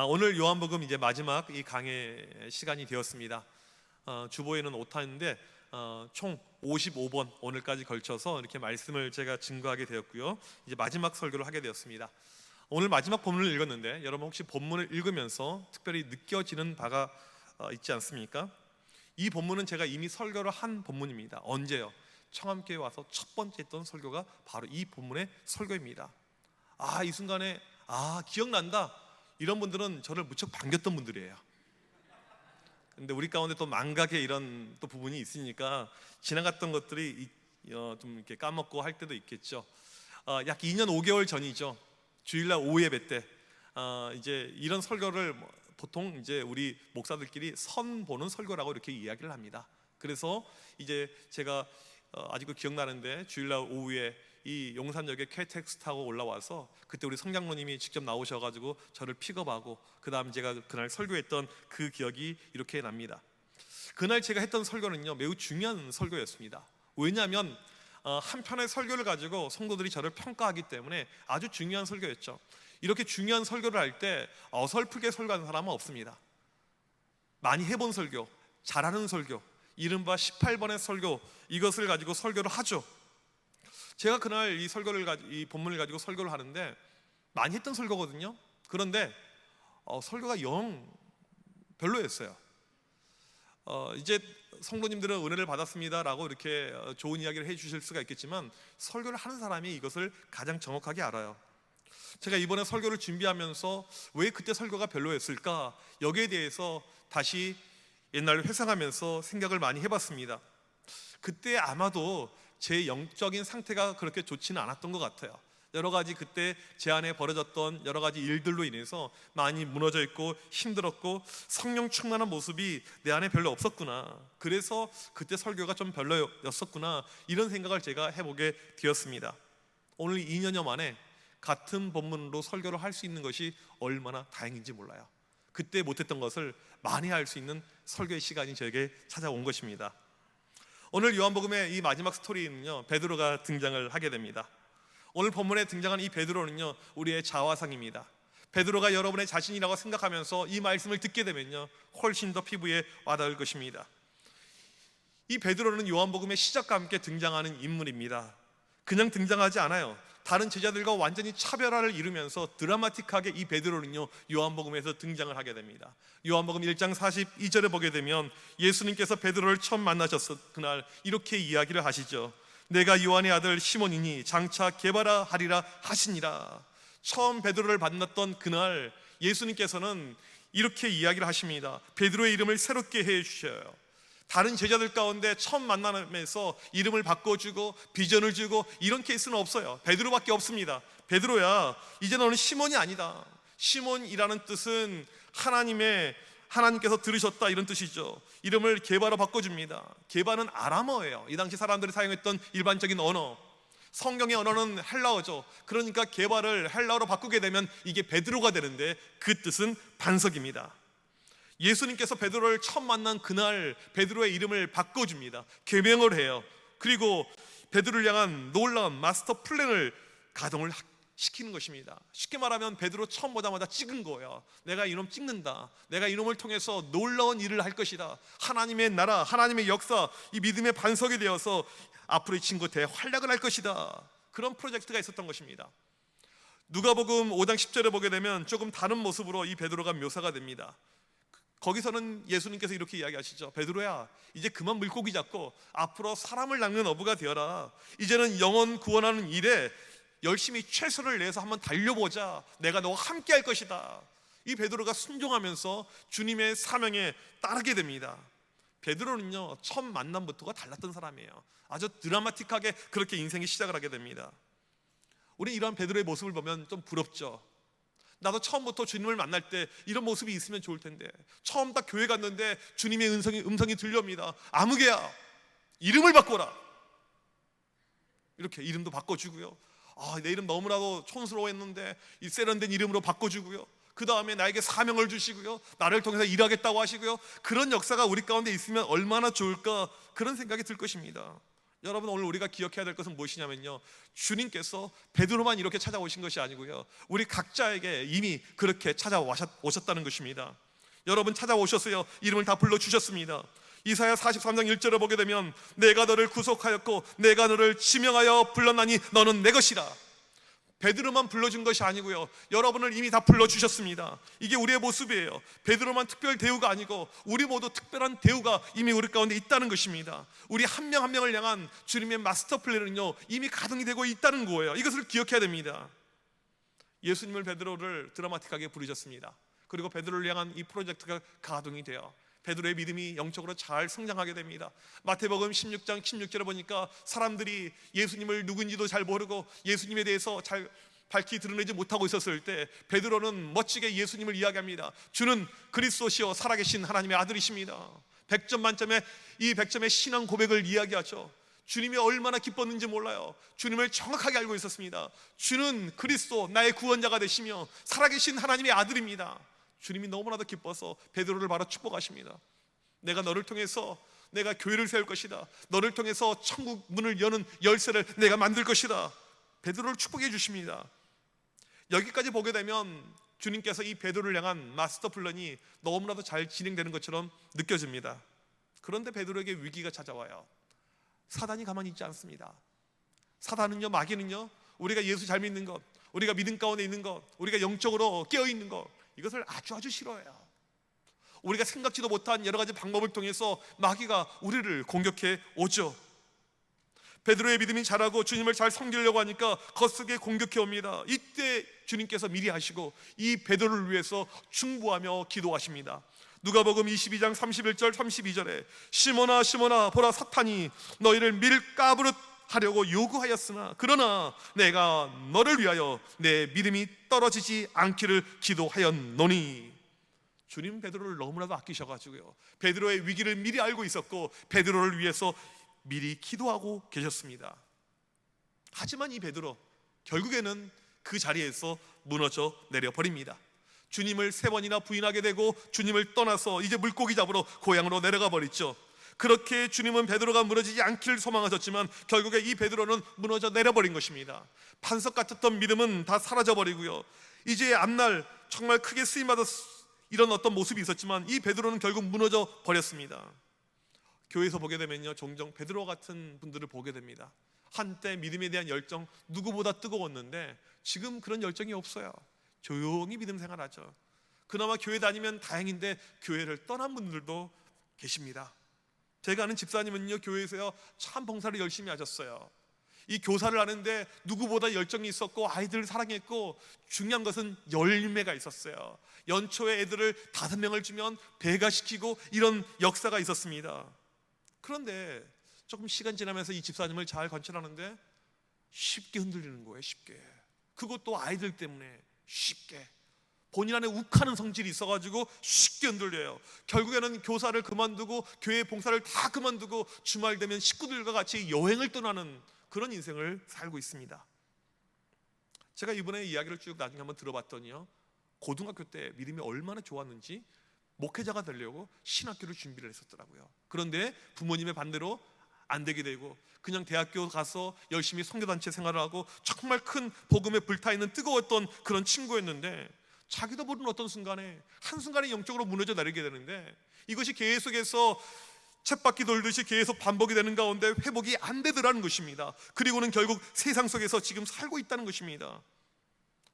오늘 요한복음 이제 마지막 이 강의 시간이 되었습니다. 주보에는 오타인데 총 55번 오늘까지 걸쳐서 이렇게 말씀을 제가 증거하게 되었고요. 이제 마지막 설교를 하게 되었습니다. 오늘 마지막 본문을 읽었는데 여러분 혹시 본문을 읽으면서 특별히 느껴지는 바가 있지 않습니까? 이 본문은 제가 이미 설교를 한 본문입니다. 언제요? 청암교회 와서 첫 번째 했던 설교가 바로 이 본문의 설교입니다. 이 순간에 기억난다, 이런 분들은 저를 무척 반겼던 분들이에요. 근데 우리 가운데 또 망각의 이런 또 부분이 있으니까 지나갔던 것들이 좀 이렇게 까먹고 할 때도 있겠죠. 약 2년 5개월 전이죠. 주일날 오후 예배 때 이제 이런 설교를 보통 이제 우리 목사들끼리 선 보는 설교라고 이렇게 이야기를 합니다. 그래서 이제 제가 아직도 기억나는데 주일날 오후에 이 용산역에 KTX 타고 올라와서 그때 우리 성장로님이 직접 나오셔가지고 저를 픽업하고 그 다음 제가 그날 설교했던 그 기억이 이렇게 납니다. 그날 제가 했던 설교는요, 매우 중요한 설교였습니다. 왜냐하면 한 편의 설교를 가지고 성도들이 저를 평가하기 때문에 아주 중요한 설교였죠. 이렇게 중요한 설교를 할 때 어설프게 설교하는 사람은 없습니다. 많이 해본 설교, 잘하는 설교, 이른바 18번의 설교, 이것을 가지고 설교를 하죠. 제가 그날 이 본문을 가지고 설교를 하는데 많이 했던 설교거든요. 그런데 설교가 영 별로였어요. 이제 성도님들은 은혜를 받았습니다라고 이렇게 좋은 이야기를 해주실 수가 있겠지만 설교를 하는 사람이 이것을 가장 정확하게 알아요. 제가 이번에 설교를 준비하면서 왜 그때 설교가 별로였을까, 여기에 대해서 다시 옛날을 회상하면서 생각을 많이 해봤습니다. 그때 아마도 제 영적인 상태가 그렇게 좋지는 않았던 것 같아요. 여러 가지 그때 제 안에 벌어졌던 여러 가지 일들로 인해서 많이 무너져 있고 힘들었고 성령 충만한 모습이 내 안에 별로 없었구나, 그래서 그때 설교가 좀 별로였었구나, 이런 생각을 제가 해보게 되었습니다. 오늘 2년여 만에 같은 본문으로 설교를 할 수 있는 것이 얼마나 다행인지 몰라요. 그때 못했던 것을 많이 할 수 있는 설교의 시간이 저에게 찾아온 것입니다. 오늘 요한복음의 이 마지막 스토리는요, 베드로가 등장을 하게 됩니다. 오늘 본문에 등장한 이 베드로는요, 우리의 자화상입니다. 베드로가 여러분의 자신이라고 생각하면서 이 말씀을 듣게 되면요, 훨씬 더 피부에 와닿을 것입니다. 이 베드로는 요한복음의 시작과 함께 등장하는 인물입니다. 그냥 등장하지 않아요. 다른 제자들과 완전히 차별화를 이루면서 드라마틱하게 이 베드로는요, 요한복음에서 등장을 하게 됩니다. 요한복음 1장 42절에 보게 되면 예수님께서 베드로를 처음 만나셨을 그날 이렇게 이야기를 하시죠. 내가 요한의 아들 시몬이니 장차 게바라 하리라 하시니라. 처음 베드로를 만났던 그날 예수님께서는 이렇게 이야기를 하십니다. 베드로의 이름을 새롭게 해 주셔요. 다른 제자들 가운데 처음 만나면서 이름을 바꿔주고 비전을 주고 이런 케이스는 없어요. 베드로밖에 없습니다. 베드로야, 이제 너는 시몬이 아니다. 시몬이라는 뜻은 하나님께서 들으셨다, 이런 뜻이죠. 이름을 게바로 바꿔줍니다. 게바는 아람어예요. 이 당시 사람들이 사용했던 일반적인 언어. 성경의 언어는 헬라어죠. 그러니까 게바를 헬라어로 바꾸게 되면 이게 베드로가 되는데 그 뜻은 반석입니다. 예수님께서 베드로를 처음 만난 그날 베드로의 이름을 바꿔줍니다. 계명을 해요. 그리고 베드로를 향한 놀라운 마스터 플랜을 가동을 시키는 것입니다. 쉽게 말하면 베드로 처음 보자마자 찍은 거예요. 내가 이놈 찍는다. 내가 이놈을 통해서 놀라운 일을 할 것이다. 하나님의 나라, 하나님의 역사, 이 믿음의 반석이 되어서 앞으로 이 친구 대활약을 할 것이다. 그런 프로젝트가 있었던 것입니다. 누가복음 5장 10절에 보게 되면 조금 다른 모습으로 이 베드로가 묘사가 됩니다. 거기서는 예수님께서 이렇게 이야기하시죠. 베드로야, 이제 그만 물고기 잡고 앞으로 사람을 낚는 어부가 되어라. 이제는 영혼 구원하는 일에 열심히 최선을 내서 한번 달려보자. 내가 너와 함께 할 것이다. 이 베드로가 순종하면서 주님의 사명에 따르게 됩니다. 베드로는요, 첫 만남부터가 달랐던 사람이에요. 아주 드라마틱하게 그렇게 인생의 시작을 하게 됩니다. 우리 이러한 베드로의 모습을 보면 좀 부럽죠. 나도 처음부터 주님을 만날 때 이런 모습이 있으면 좋을 텐데, 처음 딱 교회 갔는데 주님의 음성이 들려옵니다. 아무개야, 이름을 바꿔라. 이렇게 이름도 바꿔주고요. 내 이름 너무나도 촌스러워했는데 이 세련된 이름으로 바꿔주고요. 그 다음에 나에게 사명을 주시고요, 나를 통해서 일하겠다고 하시고요. 그런 역사가 우리 가운데 있으면 얼마나 좋을까, 그런 생각이 들 것입니다. 여러분, 오늘 우리가 기억해야 될 것은 무엇이냐면요, 주님께서 베드로만 이렇게 찾아오신 것이 아니고요, 우리 각자에게 이미 그렇게 찾아오셨다는 것입니다. 여러분, 찾아오셨어요. 이름을 다 불러주셨습니다. 이사야 43장 1절을 보게 되면 내가 너를 구속하였고 내가 너를 지명하여 불렀나니 너는 내 것이라. 베드로만 불러준 것이 아니고요, 여러분을 이미 다 불러주셨습니다. 이게 우리의 모습이에요. 베드로만 특별 대우가 아니고 우리 모두 특별한 대우가 이미 우리 가운데 있다는 것입니다. 우리 한 명 한 명을 향한 주님의 마스터 플랜은요 이미 가동이 되고 있다는 거예요. 이것을 기억해야 됩니다. 예수님을 베드로를 드라마틱하게 부르셨습니다. 그리고 베드로를 향한 이 프로젝트가 가동이 돼요. 베드로의 믿음이 영적으로 잘 성장하게 됩니다. 마태복음 16장 16절에 보니까 사람들이 예수님을 누군지도 잘 모르고 예수님에 대해서 잘 밝히 드러내지 못하고 있었을 때 베드로는 멋지게 예수님을 이야기합니다. 주는 그리스도시요 살아계신 하나님의 아들이십니다. 100점 만점에 이 100점의 신앙 고백을 이야기하죠. 주님이 얼마나 기뻤는지 몰라요. 주님을 정확하게 알고 있었습니다. 주는 그리스도 나의 구원자가 되시며 살아계신 하나님의 아들입니다. 주님이 너무나도 기뻐서 베드로를 바로 축복하십니다. 내가 너를 통해서 내가 교회를 세울 것이다. 너를 통해서 천국 문을 여는 열쇠를 내가 만들 것이다. 베드로를 축복해 주십니다. 여기까지 보게 되면 주님께서 이 베드로를 향한 마스터 플랜이 너무나도 잘 진행되는 것처럼 느껴집니다. 그런데 베드로에게 위기가 찾아와요. 사단이 가만히 있지 않습니다. 사단은요, 마귀는요, 우리가 예수 잘 믿는 것, 우리가 믿음 가운데 있는 것, 우리가 영적으로 깨어있는 것, 이것을 아주 싫어해요. 우리가 생각지도 못한 여러 가지 방법을 통해서 마귀가 우리를 공격해 오죠. 베드로의 믿음이 자라고 주님을 잘 섬기려고 하니까 거스게 공격해 옵니다. 이때 주님께서 미리 하시고 이 베드로를 위해서 중보하며 기도하십니다. 누가복음 22장 31절 32절에 시몬아 시몬아 보라 사탄이 너희를 밀가부릇 하려고 요구하였으나 그러나 내가 너를 위하여 내 믿음이 떨어지지 않기를 기도하였노니. 주님 베드로를 너무나도 아끼셔가지고요, 베드로의 위기를 미리 알고 있었고 베드로를 위해서 미리 기도하고 계셨습니다. 하지만 이 베드로 결국에는 그 자리에서 무너져 내려버립니다. 주님을 3번이나 부인하게 되고 주님을 떠나서 이제 물고기 잡으러 고향으로 내려가 버렸죠. 그렇게 주님은 베드로가 무너지지 않기를 소망하셨지만 결국에 이 베드로는 무너져 내려버린 것입니다. 반석 같았던 믿음은 다 사라져버리고요, 이제 앞날 정말 크게 쓰임받을 이런 어떤 모습이 있었지만 이 베드로는 결국 무너져 버렸습니다. 교회에서 보게 되면요, 종종 베드로 같은 분들을 보게 됩니다. 한때 믿음에 대한 열정 누구보다 뜨거웠는데 지금 그런 열정이 없어요. 조용히 믿음 생활하죠. 그나마 교회 다니면 다행인데 교회를 떠난 분들도 계십니다. 제가 아는 집사님은요, 교회에서요 참 봉사를 열심히 하셨어요. 이 교사를 하는데 누구보다 열정이 있었고 아이들을 사랑했고 중요한 것은 열매가 있었어요. 연초에 애들을 5명을 주면 배가시키고 이런 역사가 있었습니다. 그런데 조금 시간 지나면서 이 집사님을 잘 관찰하는데 쉽게 흔들리는 거예요. 쉽게. 그것도 아이들 때문에 쉽게. 본인 안에 욱하는 성질이 있어가지고 쉽게 흔들려요. 결국에는 교사를 그만두고 교회 봉사를 다 그만두고 주말 되면 식구들과 같이 여행을 떠나는 그런 인생을 살고 있습니다. 제가 이번에 이야기를 쭉 나중에 한번 들어봤더니요, 고등학교 때 믿음이 얼마나 좋았는지 목회자가 되려고 신학교를 준비를 했었더라고요. 그런데 부모님의 반대로 안 되게 되고 그냥 대학교 가서 열심히 선교단체 생활을 하고 정말 큰 복음에 불타있는 뜨거웠던 그런 친구였는데 자기도 모르는 어떤 순간에 한순간에 영적으로 무너져 내리게 되는데 이것이 계속해서 쳇바퀴 돌듯이 계속 반복이 되는 가운데 회복이 안 되더라는 것입니다. 그리고는 결국 세상 속에서 지금 살고 있다는 것입니다.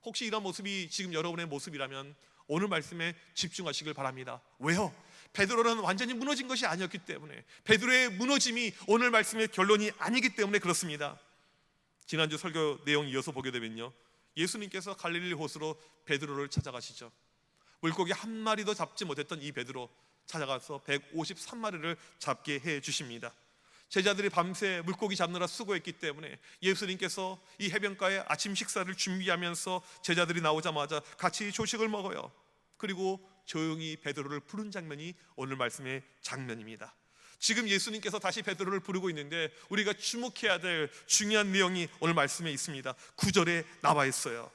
혹시 이런 모습이 지금 여러분의 모습이라면 오늘 말씀에 집중하시길 바랍니다. 왜요? 베드로는 완전히 무너진 것이 아니었기 때문에, 베드로의 무너짐이 오늘 말씀의 결론이 아니기 때문에 그렇습니다. 지난주 설교 내용 이어서 보게 되면요, 예수님께서 갈릴리 호수로 베드로를 찾아가시죠. 물고기 한 마리도 잡지 못했던 이 베드로 찾아가서 153마리를 잡게 해 주십니다. 제자들이 밤새 물고기 잡느라 수고했기 때문에 예수님께서 이 해변가에 아침 식사를 준비하면서 제자들이 나오자마자 같이 조식을 먹어요. 그리고 조용히 베드로를 부른 장면이 오늘 말씀의 장면입니다. 지금 예수님께서 다시 베드로를 부르고 있는데 우리가 주목해야 될 중요한 내용이 오늘 말씀에 있습니다. 9절에 나와 있어요.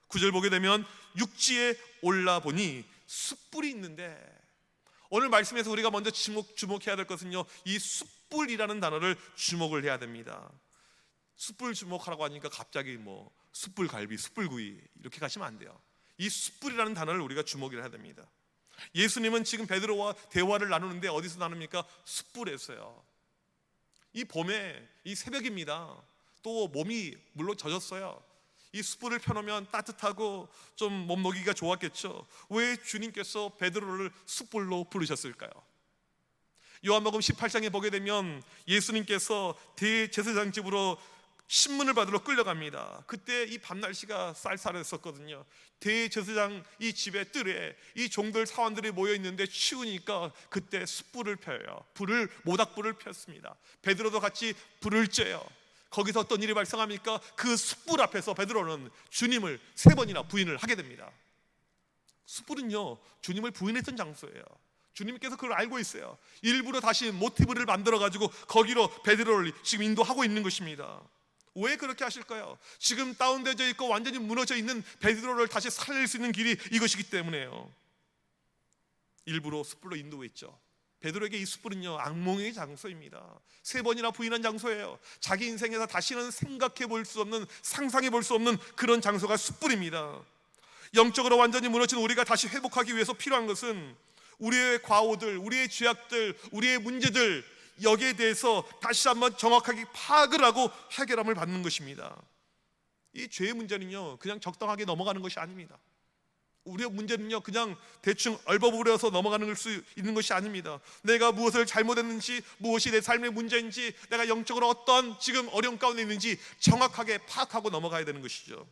9절 보게 되면 육지에 올라보니 숯불이 있는데 오늘 말씀에서 우리가 먼저 주목해야 될 것은요, 이 숯불이라는 단어를 주목을 해야 됩니다. 숯불 주목하라고 하니까 갑자기 뭐 숯불갈비, 숯불구이 이렇게 가시면 안 돼요. 이 숯불이라는 단어를 우리가 주목을 해야 됩니다. 예수님은 지금 베드로와 대화를 나누는데 어디서 나눕니까? 숯불에서요. 이 봄에, 이 새벽입니다. 또 몸이 물론 젖었어요. 이 숯불을 펴놓으면 따뜻하고 좀 몸놀기가 좋았겠죠. 왜 주님께서 베드로를 숯불로 부르셨을까요? 요한복음 18장에 보게 되면 예수님께서 대제사장 집으로 신문을 받으러 끌려갑니다. 그때 이 밤 날씨가 쌀쌀했었거든요. 대제사장 이 집의 뜰에 이 종들 사원들이 모여 있는데 추우니까 그때 숯불을 펴요. 모닥불을 폈습니다. 베드로도 같이 불을 쬐요. 거기서 어떤 일이 발생합니까? 그 숯불 앞에서 베드로는 주님을 3번이나 부인을 하게 됩니다. 숯불은요, 주님을 부인했던 장소예요. 주님께서 그걸 알고 있어요. 일부러 다시 모티브를 만들어 가지고 거기로 베드로를 지금 인도하고 있는 것입니다. 왜 그렇게 하실까요? 지금 다운되어 있고 완전히 무너져 있는 베드로를 다시 살릴 수 있는 길이 이것이기 때문에요. 일부러 숯불로 인도했죠. 베드로에게 이 숯불은요, 악몽의 장소입니다. 3번이나 부인한 장소예요. 자기 인생에서 다시는 생각해 볼 수 없는, 상상해 볼 수 없는 그런 장소가 숯불입니다. 영적으로 완전히 무너진 우리가 다시 회복하기 위해서 필요한 것은 우리의 과오들, 우리의 죄악들, 우리의 문제들, 여기에 대해서 다시 한번 정확하게 파악을 하고 해결함을 받는 것입니다. 이 죄의 문제는요, 그냥 적당하게 넘어가는 것이 아닙니다. 우리의 문제는요, 그냥 대충 얼버무려서 넘어가는 수 있는 것이 아닙니다. 내가 무엇을 잘못했는지, 무엇이 내 삶의 문제인지, 내가 영적으로 어떤 지금 어려움 가운데 있는지 정확하게 파악하고 넘어가야 되는 것이죠.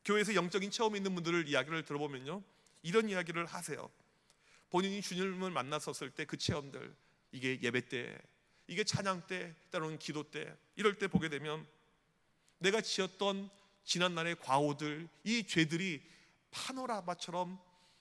교회에서 영적인 체험이 있는 분들을 이야기를 들어보면요, 이런 이야기를 하세요. 본인이 주님을 만났었을 때 그 체험들, 이게 예배 때, 이게 찬양 때, 때로는 기도 때, 이럴 때 보게 되면 내가 지었던 지난날의 과오들, 이 죄들이 파노라마처럼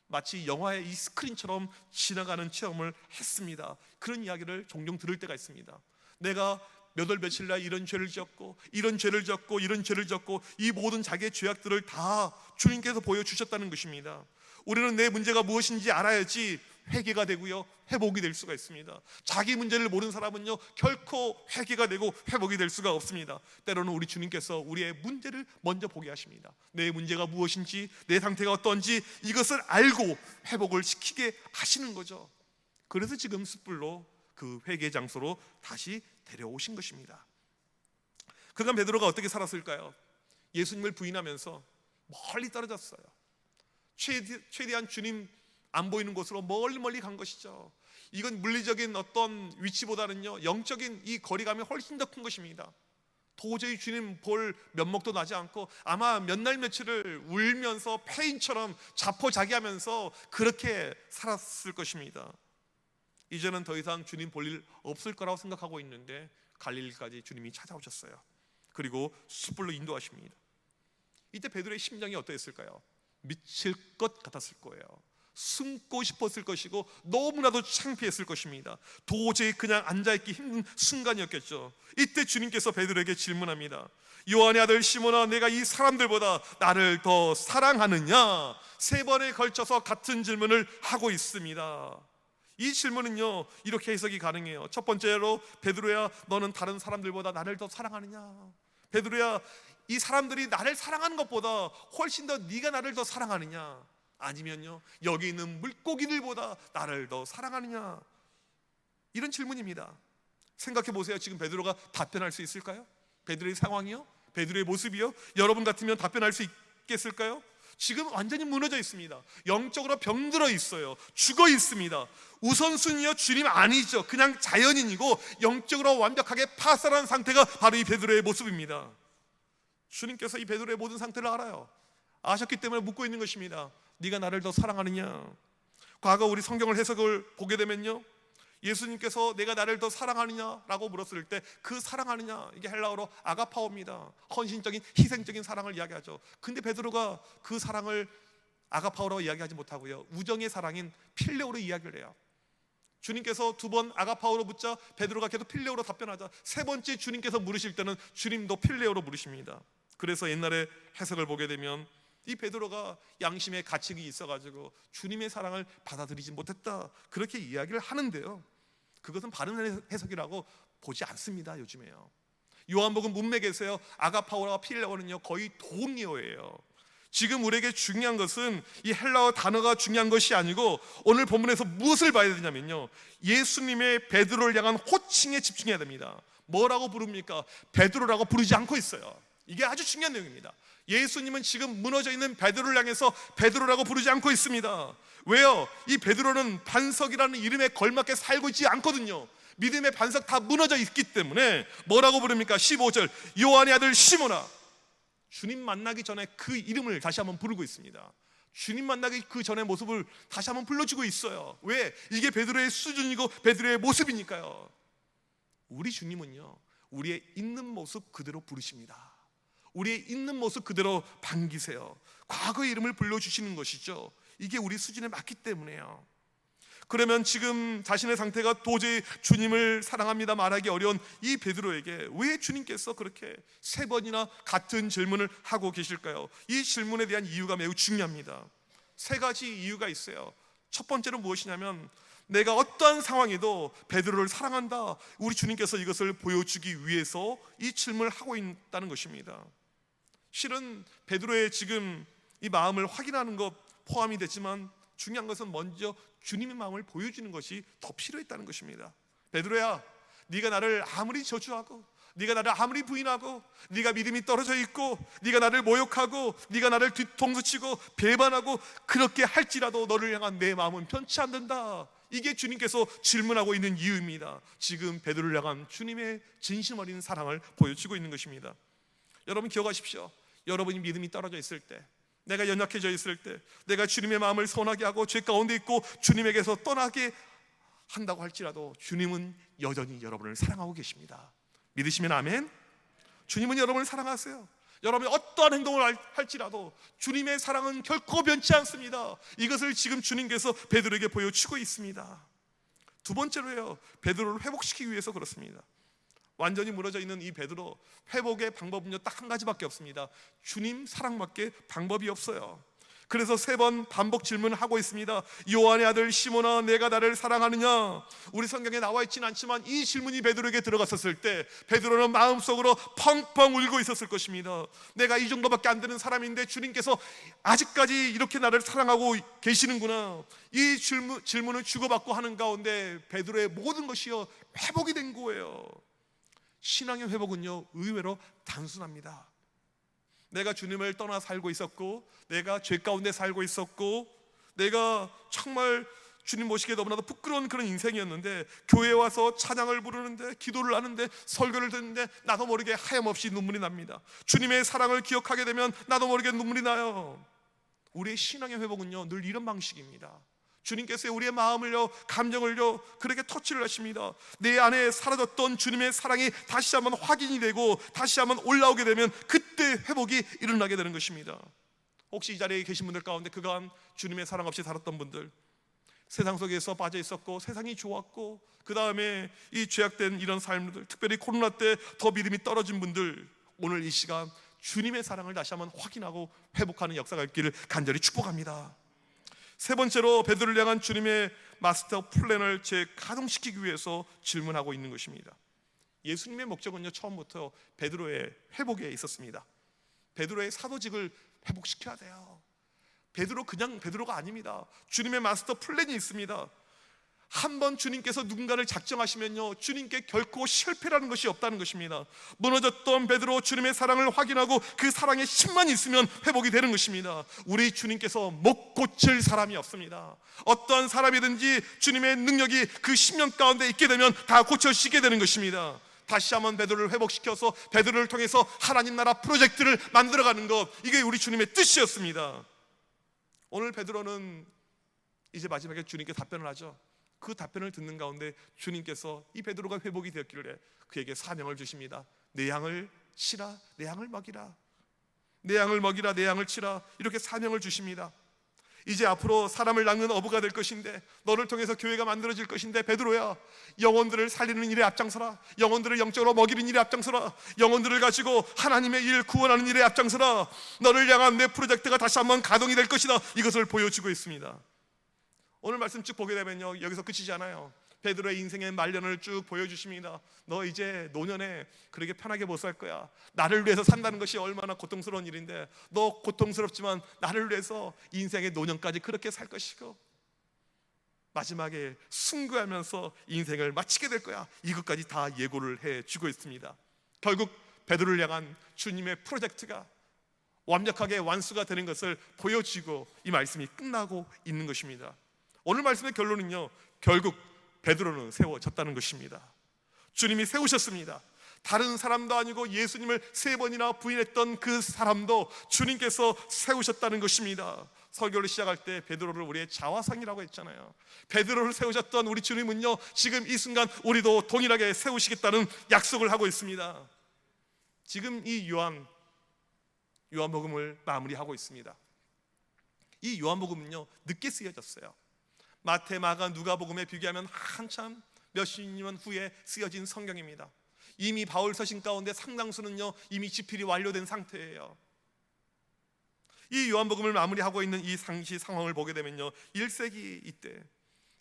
마치 영화의 이 스크린처럼 지나가는 체험을 했습니다. 그런 이야기를 종종 들을 때가 있습니다. 내가 몇 월 며칠 날 이런 죄를 지었고, 이런 죄를 지었고, 이런 죄를 지었고, 이 모든 자기의 죄악들을 다 주님께서 보여주셨다는 것입니다. 우리는 내 문제가 무엇인지 알아야지 회개가 되고요, 회복이 될 수가 있습니다. 자기 문제를 모르는 사람은요, 결코 회개가 되고 회복이 될 수가 없습니다. 때로는 우리 주님께서 우리의 문제를 먼저 보게 하십니다. 내 문제가 무엇인지, 내 상태가 어떤지 이것을 알고 회복을 시키게 하시는 거죠. 그래서 지금 숯불로 그 회개 장소로 다시 데려오신 것입니다. 그간 베드로가 어떻게 살았을까요? 예수님을 부인하면서 멀리 떨어졌어요. 최대한 주님 안 보이는 곳으로 멀리 간 것이죠. 이건 물리적인 어떤 위치보다는요, 영적인 이 거리감이 훨씬 더 큰 것입니다. 도저히 주님 볼 면목도 나지 않고 아마 몇 날 며칠을 울면서 폐인처럼 자포자기하면서 그렇게 살았을 것입니다. 이제는 더 이상 주님 볼 일 없을 거라고 생각하고 있는데 갈릴리까지 주님이 찾아오셨어요. 그리고 숯불로 인도하십니다. 이때 베드로의 심정이 어떠했을까요? 미칠 것 같았을 거예요. 숨고 싶었을 것이고 너무나도 창피했을 것입니다. 도저히 그냥 앉아있기 힘든 순간이었겠죠. 이때 주님께서 베드로에게 질문합니다. 요한의 아들 시몬아, 내가 이 사람들보다 나를 더 사랑하느냐? 3번에 걸쳐서 같은 질문을 하고 있습니다. 이 질문은요, 이렇게 해석이 가능해요. 첫 번째로, 베드로야, 너는 다른 사람들보다 나를 더 사랑하느냐? 베드로야, 이 사람들이 나를 사랑하는 것보다 훨씬 더 네가 나를 더 사랑하느냐? 아니면요, 여기 있는 물고기들보다 나를 더 사랑하느냐? 이런 질문입니다. 생각해 보세요. 지금 베드로가 답변할 수 있을까요? 베드로의 상황이요? 베드로의 모습이요? 여러분 같으면 답변할 수 있겠을까요? 지금 완전히 무너져 있습니다. 영적으로 병들어 있어요. 죽어 있습니다. 우선순위요, 주님 아니죠. 그냥 자연인이고 영적으로 완벽하게 파산한 상태가 바로 이 베드로의 모습입니다. 주님께서 이 베드로의 모든 상태를 알아요. 아셨기 때문에 묻고 있는 것입니다. 네가 나를 더 사랑하느냐? 과거 우리 성경을 해석을 보게 되면요, 예수님께서 내가 나를 더 사랑하느냐라고 물었을 때 그 사랑하느냐, 이게 헬라어로 아가파오입니다. 헌신적인 희생적인 사랑을 이야기하죠. 근데 베드로가 그 사랑을 아가파오라고 이야기하지 못하고요, 우정의 사랑인 필레오로 이야기를 해요. 주님께서 2번 아가파오로 묻자 베드로가 계속 필레오로 답변하자 3번째 주님께서 물으실 때는 주님도 필레오로 물으십니다. 그래서 옛날에 해석을 보게 되면 이 베드로가 양심의 가책이 있어가지고 주님의 사랑을 받아들이지 못했다, 그렇게 이야기를 하는데요, 그것은 바른 해석이라고 보지 않습니다. 요즘에요, 요한복음 문맥에서요, 아가파오와 필레오는요 거의 동의어예요. 지금 우리에게 중요한 것은 이 헬라어 단어가 중요한 것이 아니고 오늘 본문에서 무엇을 봐야 되냐면요, 예수님의 베드로를 향한 호칭에 집중해야 됩니다. 뭐라고 부릅니까? 베드로라고 부르지 않고 있어요. 이게 아주 중요한 내용입니다. 예수님은 지금 무너져 있는 베드로를 향해서 베드로라고 부르지 않고 있습니다. 왜요? 이 베드로는 반석이라는 이름에 걸맞게 살고 있지 않거든요. 믿음의 반석 다 무너져 있기 때문에 뭐라고 부릅니까? 15절, 요한의 아들 시몬아. 주님 만나기 전에 그 이름을 다시 한번 부르고 있습니다. 주님 만나기 그 전의 모습을 다시 한번 불러주고 있어요. 왜? 이게 베드로의 수준이고 베드로의 모습이니까요. 우리 주님은요, 우리의 있는 모습 그대로 부르십니다. 우리의 있는 모습 그대로 반기세요. 과거의 이름을 불러주시는 것이죠. 이게 우리 수준에 맞기 때문에요. 그러면 지금 자신의 상태가 도저히 주님을 사랑합니다 말하기 어려운 이 베드로에게 왜 주님께서 그렇게 3번이나 같은 질문을 하고 계실까요? 이 질문에 대한 이유가 매우 중요합니다. 3가지 이유가 있어요. 첫 번째는 무엇이냐면, 내가 어떠한 상황에도 베드로를 사랑한다, 우리 주님께서 이것을 보여주기 위해서 이 질문을 하고 있다는 것입니다. 실은 베드로의 지금 이 마음을 확인하는 것 포함이 됐지만, 중요한 것은 먼저 주님의 마음을 보여주는 것이 더 필요했다는 것입니다. 베드로야, 네가 나를 아무리 저주하고, 네가 나를 아무리 부인하고, 네가 믿음이 떨어져 있고, 네가 나를 모욕하고, 네가 나를 뒤통수 치고 배반하고 그렇게 할지라도 너를 향한 내 마음은 편치 않는다. 이게 주님께서 질문하고 있는 이유입니다. 지금 베드로를 향한 주님의 진심 어린 사랑을 보여주고 있는 것입니다. 여러분 기억하십시오. 여러분이 믿음이 떨어져 있을 때, 내가 연약해져 있을 때, 내가 주님의 마음을 서운하게 하고 죄 가운데 있고 주님에게서 떠나게 한다고 할지라도 주님은 여전히 여러분을 사랑하고 계십니다. 믿으시면 아멘. 주님은 여러분을 사랑하세요. 여러분이 어떠한 행동을 할지라도 주님의 사랑은 결코 변치 않습니다. 이것을 지금 주님께서 베드로에게 보여주고 있습니다. 두 번째로요, 베드로를 회복시키기 위해서 그렇습니다. 완전히 무너져 있는 이 베드로, 회복의 방법은요 딱 한 가지밖에 없습니다. 주님 사랑밖에 방법이 없어요. 그래서 3번 반복 질문을 하고 있습니다. 요한의 아들 시몬아, 내가 나를 사랑하느냐? 우리 성경에 나와 있지는 않지만 이 질문이 베드로에게 들어갔었을 때 베드로는 마음속으로 펑펑 울고 있었을 것입니다. 내가 이 정도밖에 안 되는 사람인데 주님께서 아직까지 이렇게 나를 사랑하고 계시는구나. 이 질문을 주고받고 하는 가운데 베드로의 모든 것이요 회복이 된 거예요. 신앙의 회복은요 의외로 단순합니다. 내가 주님을 떠나 살고 있었고, 내가 죄 가운데 살고 있었고, 내가 정말 주님 모시기에 너무나도 부끄러운 그런 인생이었는데, 교회에 와서 찬양을 부르는데, 기도를 하는데, 설교를 듣는데 나도 모르게 하염없이 눈물이 납니다. 주님의 사랑을 기억하게 되면 나도 모르게 눈물이 나요. 우리의 신앙의 회복은요 늘 이런 방식입니다. 주님께서 우리의 마음을요, 감정을요 그렇게 터치를 하십니다. 내 안에 사라졌던 주님의 사랑이 다시 한번 확인이 되고 다시 한번 올라오게 되면 그때 회복이 일어나게 되는 것입니다. 혹시 이 자리에 계신 분들 가운데 그간 주님의 사랑 없이 살았던 분들, 세상 속에서 빠져 있었고 세상이 좋았고 그 다음에 이 죄악된 이런 삶들, 특별히 코로나 때 더 믿음이 떨어진 분들, 오늘 이 시간 주님의 사랑을 다시 한번 확인하고 회복하는 역사가 있기를 간절히 축복합니다. 3번째로 베드로를 향한 주님의 마스터 플랜을 재가동시키기 위해서 질문하고 있는 것입니다. 예수님의 목적은요 처음부터 베드로의 회복에 있었습니다. 베드로의 사도직을 회복시켜야 돼요. 베드로 그냥 베드로가 아닙니다. 주님의 마스터 플랜이 있습니다. 한번 주님께서 누군가를 작정하시면요 주님께 결코 실패라는 것이 없다는 것입니다. 무너졌던 베드로, 주님의 사랑을 확인하고 그 사랑의 힘만 있으면 회복이 되는 것입니다. 우리 주님께서 못 고칠 사람이 없습니다. 어떠한 사람이든지 주님의 능력이 그 심령 가운데 있게 되면 다 고쳐지게 되는 것입니다. 다시 한번 베드로를 회복시켜서 베드로를 통해서 하나님 나라 프로젝트를 만들어가는 것, 이게 우리 주님의 뜻이었습니다. 오늘 베드로는 이제 마지막에 주님께 답변을 하죠. 그 답변을 듣는 가운데 주님께서 이 베드로가 회복이 되었기를 그에게 사명을 주십니다. 내 양을 치라, 내 양을 먹이라, 내 양을 먹이라, 내 양을 치라, 이렇게 사명을 주십니다. 이제 앞으로 사람을 낳는 어부가 될 것인데, 너를 통해서 교회가 만들어질 것인데, 베드로야, 영혼들을 살리는 일에 앞장서라. 영혼들을 영적으로 먹이는 일에 앞장서라. 영혼들을 가지고 하나님의 일 구원하는 일에 앞장서라. 너를 향한 내 프로젝트가 다시 한번 가동이 될 것이다. 이것을 보여주고 있습니다. 오늘 말씀 쭉 보게 되면요, 여기서 끝이지 않아요. 베드로의 인생의 말년을 쭉 보여주십니다. 너 이제 노년에 그렇게 편하게 못 살 거야. 나를 위해서 산다는 것이 얼마나 고통스러운 일인데, 너 고통스럽지만 나를 위해서 인생의 노년까지 그렇게 살 것이고, 마지막에 순교하면서 인생을 마치게 될 거야. 이것까지 다 예고를 해주고 있습니다. 결국 베드로를 향한 주님의 프로젝트가 완벽하게 완수가 되는 것을 보여주고 이 말씀이 끝나고 있는 것입니다. 오늘 말씀의 결론은요, 결국 베드로는 세워졌다는 것입니다. 주님이 세우셨습니다. 다른 사람도 아니고 예수님을 3번이나 부인했던 그 사람도 주님께서 세우셨다는 것입니다. 설교를 시작할 때 베드로를 우리의 자화상이라고 했잖아요. 베드로를 세우셨던 우리 주님은요, 지금 이 순간 우리도 동일하게 세우시겠다는 약속을 하고 있습니다. 지금 이 요한복음을 마무리하고 있습니다. 이 요한복음은요, 늦게 쓰여졌어요. 마태, 마가, 누가복음에 비교하면 한참 몇십 년 후에 쓰여진 성경입니다. 이미 바울 서신 가운데 상당수는요, 이미 집필이 완료된 상태예요. 이 요한복음을 마무리하고 있는 이 당시 상황을 보게 되면요, 1세기 이때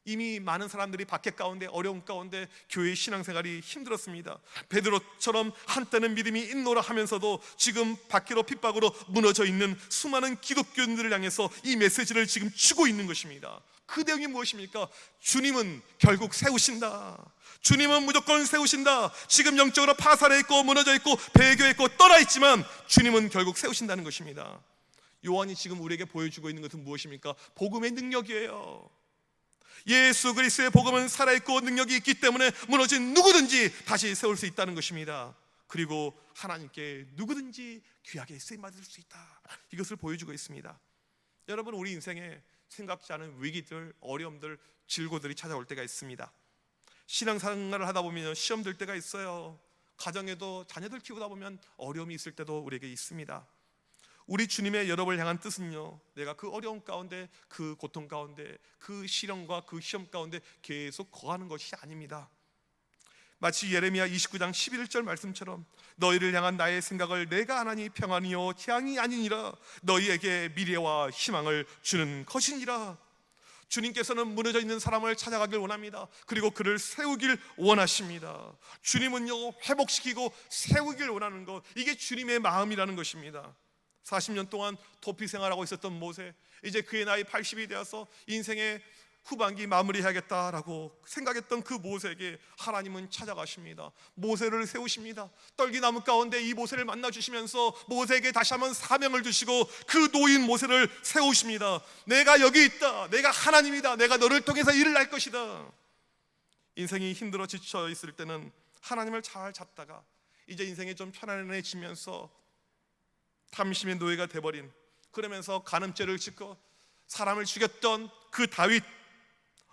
이미 많은 사람들이 박해 가운데, 어려움 가운데 교회의 신앙생활이 힘들었습니다. 베드로처럼 한때는 믿음이 있노라 하면서도 지금 박해로 핍박으로 무너져 있는 수많은 기독교인들을 향해서 이 메시지를 지금 주고 있는 것입니다. 그 내용이 무엇입니까? 주님은 결국 세우신다. 주님은 무조건 세우신다. 지금 영적으로 파산해 있고 무너져 있고 배교해 있고 떠나 있지만 주님은 결국 세우신다는 것입니다. 요한이 지금 우리에게 보여주고 있는 것은 무엇입니까? 복음의 능력이에요. 예수 그리스도의 복음은 살아있고 능력이 있기 때문에 무너진 누구든지 다시 세울 수 있다는 것입니다. 그리고 하나님께 누구든지 귀하게 쓰임받을 수 있다. 이것을 보여주고 있습니다. 여러분, 우리 인생에 생각지 않은 위기들, 어려움들, 질고들이 찾아올 때가 있습니다. 신앙생활을 하다 보면 시험 들 때가 있어요. 가정에도 자녀들 키우다 보면 어려움이 있을 때도 우리에게 있습니다. 우리 주님의 여러분을 향한 뜻은요, 내가 그 어려움 가운데, 그 고통 가운데, 그 시련과 그 시험 가운데 계속 거하는 것이 아닙니다. 마치 예레미야 29장 11절 말씀처럼 너희를 향한 나의 생각을 내가 하나니 평안이요 재앙이 아니니라. 너희에게 미래와 희망을 주는 것이니라. 주님께서는 무너져 있는 사람을 찾아가길 원합니다. 그리고 그를 세우길 원하십니다. 주님은요, 회복시키고 세우길 원하는 것, 이게 주님의 마음이라는 것입니다. 40년 동안 도피 생활하고 있었던 모세, 이제 그의 나이 80이 되어서 인생의 후반기 마무리해야겠다라고 생각했던 그 모세에게 하나님은 찾아가십니다. 모세를 세우십니다. 떨기나무 가운데 이 모세를 만나주시면서 모세에게 다시 한번 사명을 주시고 그 노인 모세를 세우십니다. 내가 여기 있다. 내가 하나님이다. 내가 너를 통해서 일을 할 것이다. 인생이 힘들어 지쳐 있을 때는 하나님을 잘 잡다가 이제 인생이 좀 편안해지면서 탐심의 노예가 돼버린, 그러면서 간음죄를 짓고 사람을 죽였던 그 다윗,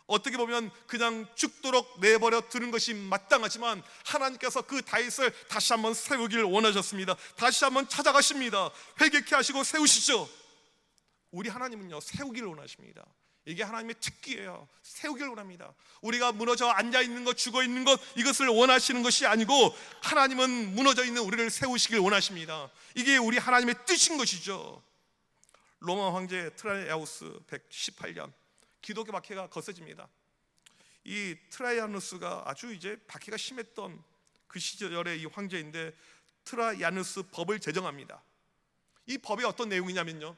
어떻게 보면 그냥 죽도록 내버려 두는 것이 마땅하지만 하나님께서 그 다윗을 다시 한번 세우길 원하셨습니다. 다시 한번 찾아가십니다. 회개케 하시고 세우시죠. 우리 하나님은요, 세우기를 원하십니다. 이게 하나님의 특기예요. 세우기를 원합니다. 우리가 무너져 앉아있는 것, 죽어있는 것, 이것을 원하시는 것이 아니고 하나님은 무너져 있는 우리를 세우시길 원하십니다. 이게 우리 하나님의 뜻인 것이죠. 로마 황제 트라이아누스 118년 기독교 박해가 거세집니다. 이 트라이아누스가 아주 이제 박해가 심했던 그 시절의 이 황제인데, 트라이아누스 법을 제정합니다. 이 법이 어떤 내용이냐면요,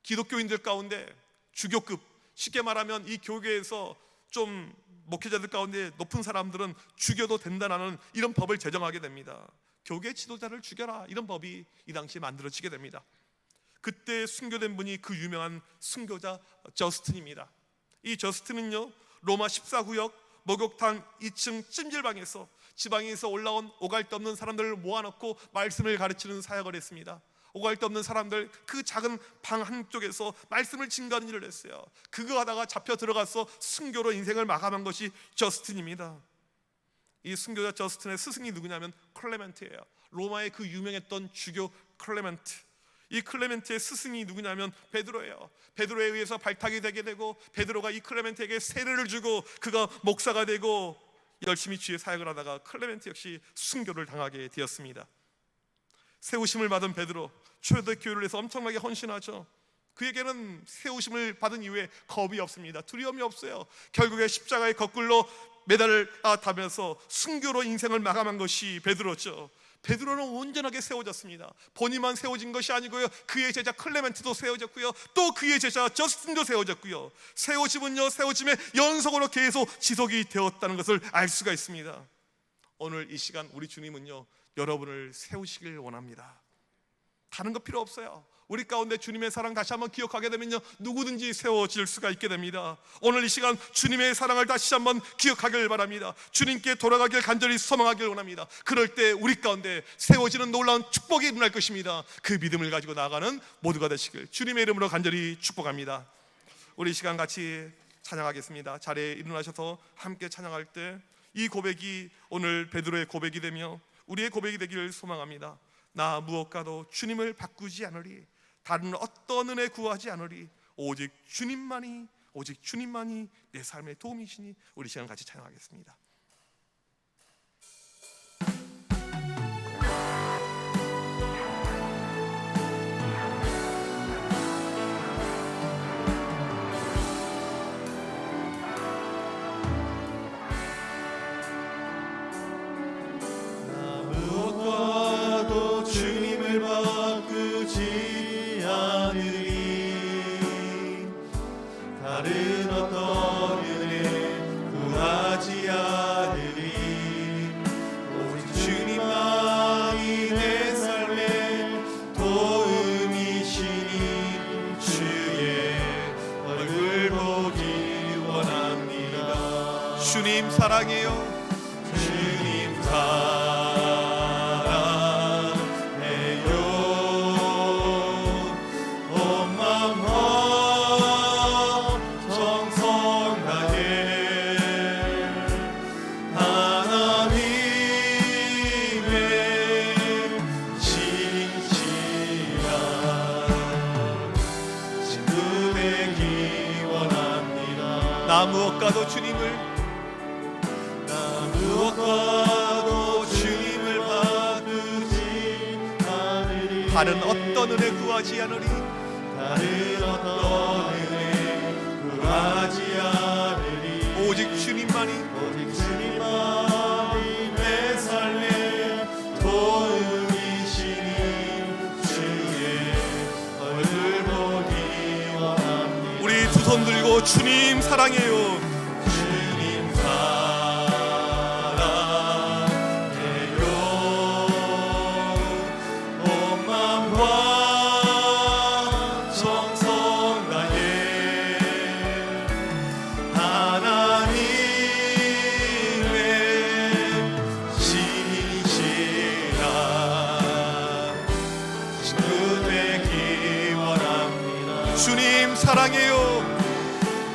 기독교인들 가운데 주교급, 쉽게 말하면 이 교계에서 좀 목회자들 가운데 높은 사람들은 죽여도 된다는 이런 법을 제정하게 됩니다. 교계 지도자를 죽여라, 이런 법이 이 당시에 만들어지게 됩니다. 그때 순교된 분이 그 유명한 순교자 저스틴입니다. 이 저스틴은요, 로마 14구역 목욕탕 2층 찜질방에서 지방에서 올라온 오갈 데 없는 사람들을 모아놓고 말씀을 가르치는 사역을 했습니다. 오갈 데 없는 사람들 그 작은 방 한쪽에서 말씀을 증거하는 일을 했어요. 그거 하다가 잡혀 들어가서 순교로 인생을 마감한 것이 저스틴입니다. 이 순교자 저스틴의 스승이 누구냐면 클레멘트예요. 로마의 그 유명했던 주교 클레멘트. 이 클레멘트의 스승이 누구냐면 베드로예요. 베드로에 의해서 발탁이 되게 되고, 베드로가 이 클레멘트에게 세례를 주고 그가 목사가 되고 열심히 주의 사역을 하다가 클레멘트 역시 순교를 당하게 되었습니다. 세우심을 받은 베드로, 초대교회를 위해서 엄청나게 헌신하죠. 그에게는 세우심을 받은 이후에 겁이 없습니다. 두려움이 없어요. 결국에 십자가의 거꾸로 메달을 타면서 순교로 인생을 마감한 것이 베드로죠. 베드로는 온전하게 세워졌습니다. 본인만 세워진 것이 아니고요, 그의 제자 클레멘트도 세워졌고요, 또 그의 제자 저스틴도 세워졌고요. 세워짐은요, 세워짐의 연속으로 계속 지속이 되었다는 것을 알 수가 있습니다. 오늘 이 시간 우리 주님은요, 여러분을 세우시길 원합니다. 다른 거 필요 없어요. 우리 가운데 주님의 사랑 다시 한번 기억하게 되면요, 누구든지 세워질 수가 있게 됩니다. 오늘 이 시간 주님의 사랑을 다시 한번 기억하길 바랍니다. 주님께 돌아가길 간절히 소망하길 원합니다. 그럴 때 우리 가운데 세워지는 놀라운 축복이 일어날 것입니다. 그 믿음을 가지고 나아가는 모두가 되시길 주님의 이름으로 간절히 축복합니다. 우리 이 시간 같이 찬양하겠습니다. 자리에 일어나셔서 함께 찬양할 때 이 고백이 오늘 베드로의 고백이 되며 우리의 고백이 되기를 소망합니다. 나 무엇과도 주님을 바꾸지 않으리, 다른 어떤 은혜 구하지 않으리, 오직 주님만이 내 삶의 도움이시니. 우리 시간 같이 찬양하겠습니다. 무엇과도 주님을 바꾸지 않으리, 다른 어떤 은혜 구하지 않으리, 오직 주님만이 내 삶의 도움이시니 주의 얼굴 보기 원합니다. 주님 사랑해요. 주님 사랑해요. 온 마음과 정성 다해 하나님의 진실한 친구 되기 원합니다. 나 무엇과도 주님을 무엇과도 주님을 바꾸지 않으리, 다른 어떤 은혜 구하지 않으리, 다른 어떤 은혜 구하지 않으리, 오직 주님만이 내 삶의 도움이시니 주의 얼굴 보기 원합니다. 우리 두 손 들고 주님 사랑해요. 주님 사랑해요. 온 마음과 정성 다해 하나님의 진실한 친구 되기 원합니다. 주님 사랑해요.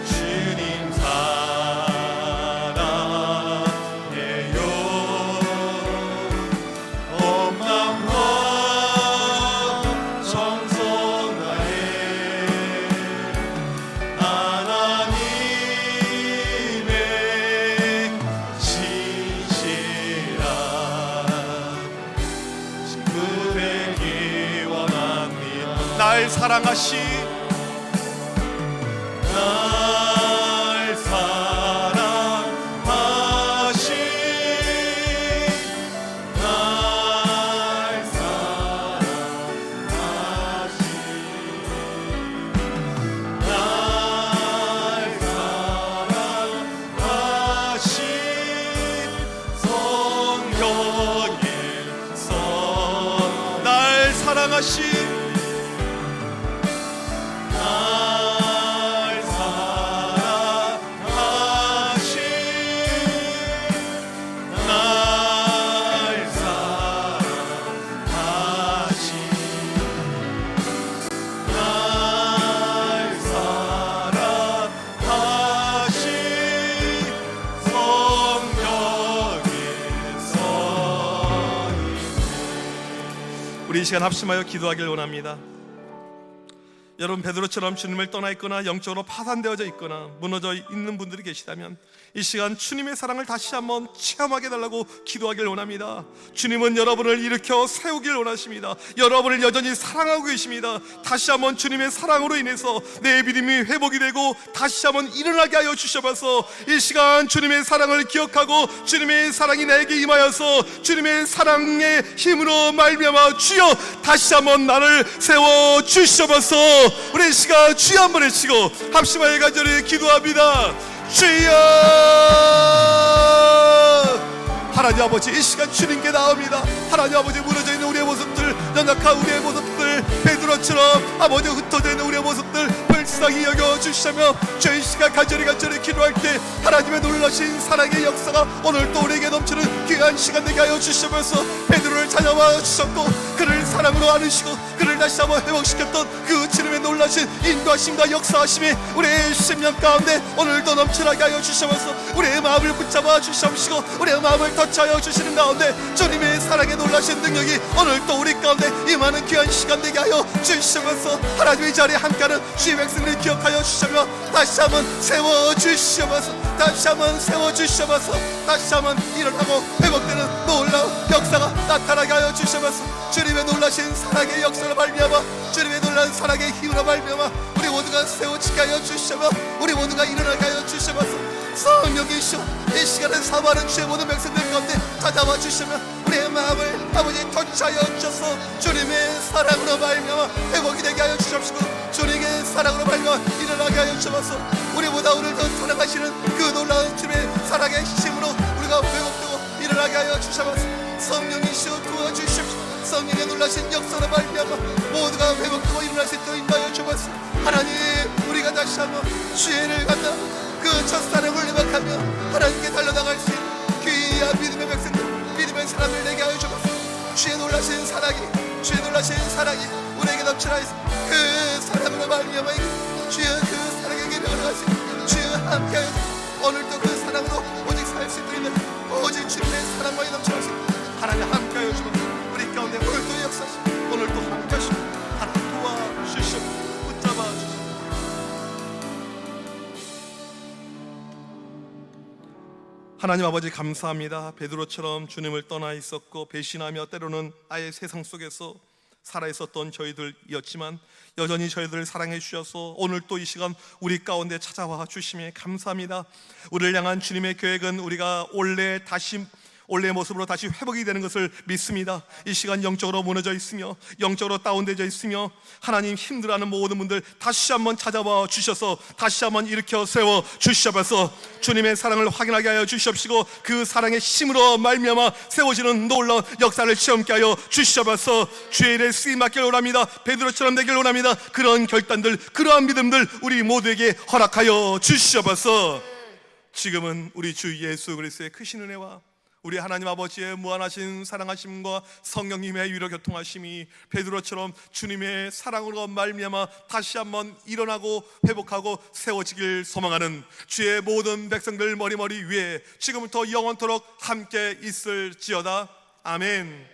주님 사랑해요. 온 마음과 정성 다해 하나님의 진실한 친구 되기 원합니다. 날 사랑하시 날 사랑하시, 날 사랑하시, 날 사랑하시, 성경에서 날 사랑하시 날 사랑하시, 날 사랑하시, 날 사랑하시, 성경에서 우리 이 시간 합심하여 기도하길 원합니다. 여러분, 베드로처럼 주님을 떠나 있거나 영적으로 파산되어져 있거나 무너져 있는 분들이 계시다면 이 시간 주님의 사랑을 다시 한번 체험하게 해달라고 기도하길 원합니다. 주님은 여러분을 일으켜 세우길 원하십니다. 여러분을 여전히 사랑하고 계십니다. 다시 한번 주님의 사랑으로 인해서 내 믿음이 회복이 되고 다시 한번 일어나게 하여 주셔서 이 시간 주님의 사랑을 기억하고 주님의 사랑이 나에게 임하여서 주님의 사랑의 힘으로 말미암아 주여 다시 한번 나를 세워 주셔서 우리 이 시간 주여 한번 외치고 합심하여 간절히 기도합니다. 주여, 하나님 아버지, 이 시간 주님께 나옵니다. 하나님 아버지, 무너져 있는 우리의 모습들, 연약한 우리의 모습들, 베드로처럼 아버지 흩어져 있는 우리의 모습들 불쌍히 여겨주시며 이 시간 간절히 기도할 때 하나님의 놀라신 사랑의 역사가 오늘 또 우리에게 넘치는 귀한 시간 되게 하여 주시면서 베드로를 찾아와 주셨고 그를 사랑으로 안으시고 그를 다시 한번 회복시켰던 그 주님의 놀라신 인도하심과 역사하심이 우리의 심령 가운데 오늘도 넘쳐나게 하여 주시면서 우리의 마음을 붙잡아 주시옵시고 우리의 마음을 터치하여 주시는 가운데 주님의 사랑의 놀라신 능력이 오늘 또 우리 가운데 임하는 귀한 시간 되게 하여 주시면서 하나님의 자리에 함께하는 주의 백성들을 기억하여 주시며 다시 한번 세워주시면서 다시 한번 세워주시면서 다시 한번 일어나고 회복되는 놀라운 역사가 나타나게 하여 주시면서 주님의 놀라신 사랑의 역사로 말미암아 주님의 놀라운 사랑의 힘으로 말미암아 우리 모두가 세워지게 하여 주시며 우리 모두가 일어나게 하여 주시면서 성령이시여 이 시간에 사모하는 주의 모든 백성들 가운데 찾아와 주시며 우리의 마음을 아버지 터치하여 주셔서 주님의 사랑으로 말미암아 회복이 되게 하여 주시옵시고 주님의 사랑으로 말미암아 일어나게 하여 주셔서 우리보다 오늘도 돌아가시는 그 놀라운 주님의 사랑의 힘으로 우리가 회복되고 일어나게 하여 주셔서 성령이시여 도와주십시오. 성령의 놀라신 역사로 말미암아 모두가 회복되고 일어날 수 있도록 인도하여 주옵소서. 하나님, 우리가 다시 한번 주의를 갖다 그 첫사랑을 회복하며 하나님께 달려나갈 수 있는 귀한 믿음의 백성들, 믿음의 사람을 내게 하여 주옵소서. 주의 놀라신 사랑이, 주의 놀라신 사랑이 우리에게 넘쳐나 있어. 그 사랑으로 말미암아 주여 그 사랑에게 내려갈 수 있는 주여 함께하여 오늘도 그 사랑으로 오직 살 수 있도록 오직 주님의 사랑만이 넘쳐날 수 있는 하나님 함께하여 주옵소서. 우리 가운데 오늘도 역사하시고 오늘도 함께하시고 하나님 도와주시고 붙잡아 주시고 하나님 아버지 감사합니다. 베드로처럼 주님을 떠나 있었고 배신하며 때로는 아예 세상 속에서 살아 있었던 저희들이었지만 여전히 저희들을 사랑해 주셔서 오늘 또 이 시간 우리 가운데 찾아와 주심에 감사합니다. 우리를 향한 주님의 계획은 우리가 원래의 모습으로 다시 회복이 되는 것을 믿습니다. 이 시간 영적으로 무너져 있으며 영적으로 다운되어 있으며 하나님 힘들어하는 모든 분들 다시 한번 찾아와 주셔서 다시 한번 일으켜 세워 주시옵소서. 주님의 사랑을 확인하게 하여 주시옵시고 그 사랑의 힘으로 말미암아 세워지는 놀라운 역사를 체험케 하여 주시옵소서. 주의 일에 쓰임받길 원합니다. 베드로처럼 되길 원합니다. 그런 결단들, 그러한 믿음들 우리 모두에게 허락하여 주시옵소서. 지금은 우리 주 예수 그리스도의 크신 은혜와 우리 하나님 아버지의 무한하신 사랑하심과 성령님의 위로 교통하심이 베드로처럼 주님의 사랑으로 말미암아 다시 한번 일어나고 회복하고 세워지길 소망하는 주의 모든 백성들 머리머리 위에 지금부터 영원토록 함께 있을지어다. 아멘.